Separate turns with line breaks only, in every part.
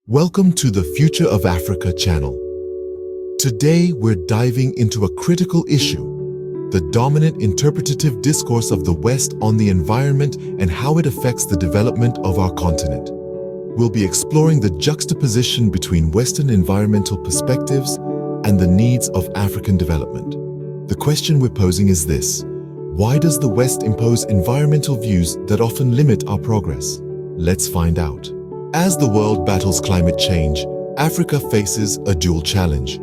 Welcome to the Future of Africa channel. Today we're diving into a critical issue, the dominant interpretative discourse of the West on the environment and how it affects the development of our continent. We'll be exploring the juxtaposition between Western environmental perspectives and the needs of African development. The question we're posing is this: why does the West impose environmental views that often limit our progress? Let's find out. As the world battles climate change, Africa faces a dual challenge: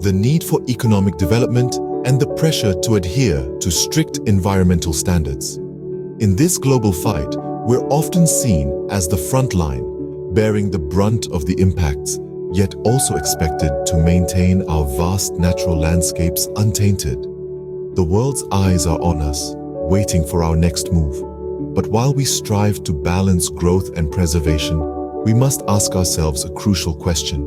the need for economic development and the pressure to adhere to strict environmental standards. In this global fight, we're often seen as the front line, bearing the brunt of the impacts, yet also expected to maintain our vast natural landscapes untainted. The world's eyes are on us, waiting for our next move. But while we strive to balance growth and preservation, we must ask ourselves a crucial question.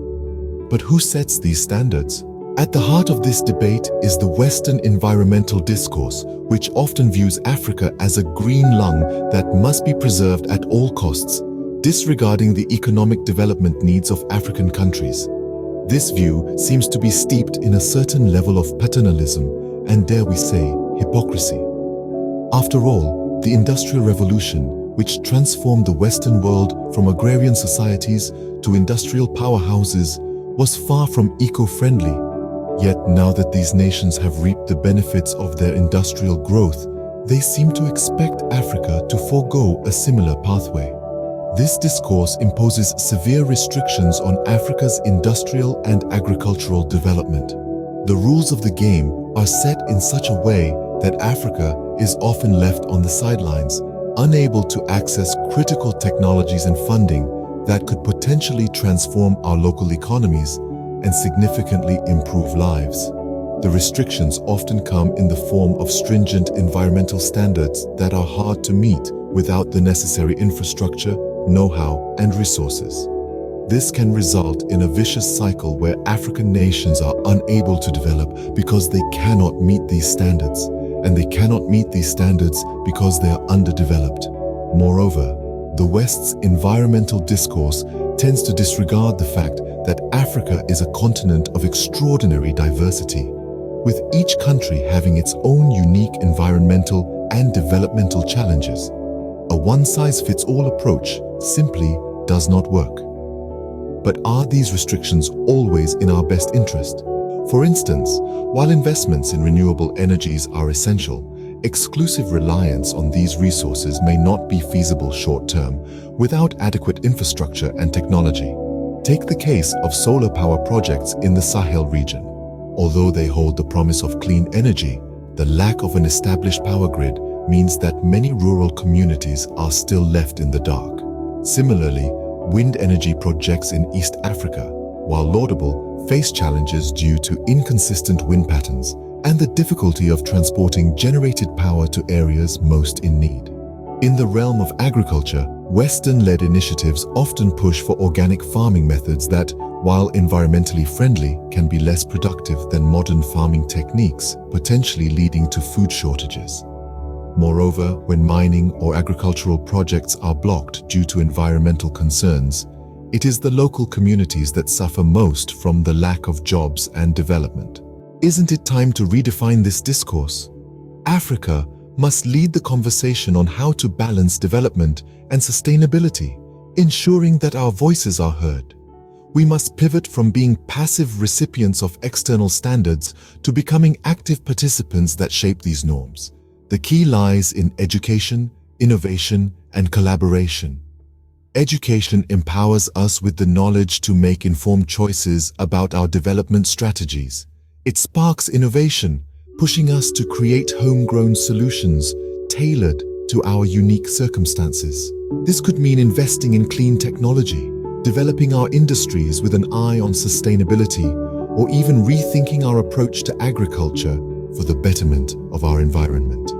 But who sets these standards? At the heart of this debate is the Western environmental discourse, which often views Africa as a green lung that must be preserved at all costs, disregarding the economic development needs of African countries. This view seems to be steeped in a certain level of paternalism and, dare we say, hypocrisy. After all, the Industrial Revolution, which transformed the Western world from agrarian societies to industrial powerhouses, was far from eco-friendly. Yet now that these nations have reaped the benefits of their industrial growth, they seem to expect Africa to forego a similar pathway. This discourse imposes severe restrictions on Africa's industrial and agricultural development. The rules of the game are set in such a way that Africa is often left on the sidelines, unable to access critical technologies and funding that could potentially transform our local economies and significantly improve lives. The restrictions often come in the form of stringent environmental standards that are hard to meet without the necessary infrastructure, know-how, and resources. This can result in a vicious cycle where African nations are unable to develop because they cannot meet these standards, and they cannot meet these standards because they are underdeveloped. Moreover, the West's environmental discourse tends to disregard the fact that Africa is a continent of extraordinary diversity, with each country having its own unique environmental and developmental challenges. A one-size-fits-all approach simply does not work. But are these restrictions always in our best interest? For instance, while investments in renewable energies are essential, exclusive reliance on these resources may not be feasible short-term without adequate infrastructure and technology. Take the case of solar power projects in the Sahel region. Although they hold the promise of clean energy, the lack of an established power grid means that many rural communities are still left in the dark. Similarly, wind energy projects in East Africa, while laudable, face challenges due to inconsistent wind patterns and the difficulty of transporting generated power to areas most in need. In the realm of agriculture, Western-led initiatives often push for organic farming methods that, while environmentally friendly, can be less productive than modern farming techniques, potentially leading to food shortages. Moreover, when mining or agricultural projects are blocked due to environmental concerns, it is the local communities that suffer most from the lack of jobs and development. Isn't it time to redefine this discourse? Africa must lead the conversation on how to balance development and sustainability, ensuring that our voices are heard. We must pivot from being passive recipients of external standards to becoming active participants that shape these norms. The key lies in education, innovation, and collaboration. Education empowers us with the knowledge to make informed choices about our development strategies. It sparks innovation, pushing us to create homegrown solutions tailored to our unique circumstances. This could mean investing in clean technology, developing our industries with an eye on sustainability, or even rethinking our approach to agriculture for the betterment of our environment.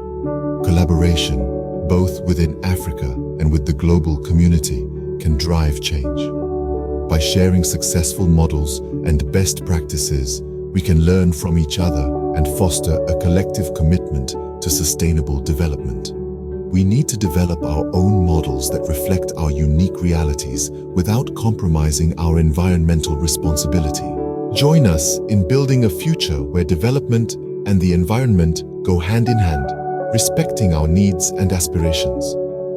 Collaboration, both within Africa and with the global community, can drive change. By sharing successful models and best practices, we can learn from each other and foster a collective commitment to sustainable development. We need to develop our own models that reflect our unique realities without compromising our environmental responsibility. Join us in building a future where development and the environment go hand in hand, respecting our needs and aspirations.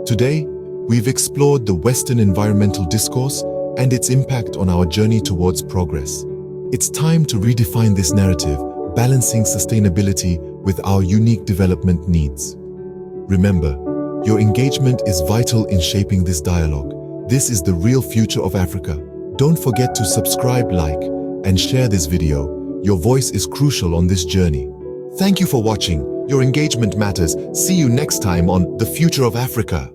Today, we've explored the Western environmental discourse and its impact on our journey towards progress. It's time to redefine this narrative, balancing sustainability with our unique development needs. Remember, your engagement is vital in shaping this dialogue. This is the real future of Africa. Don't forget to subscribe, like, and share this video. Your voice is crucial on this journey. Thank you for watching. Your engagement matters. See you next time on The Future of Africa.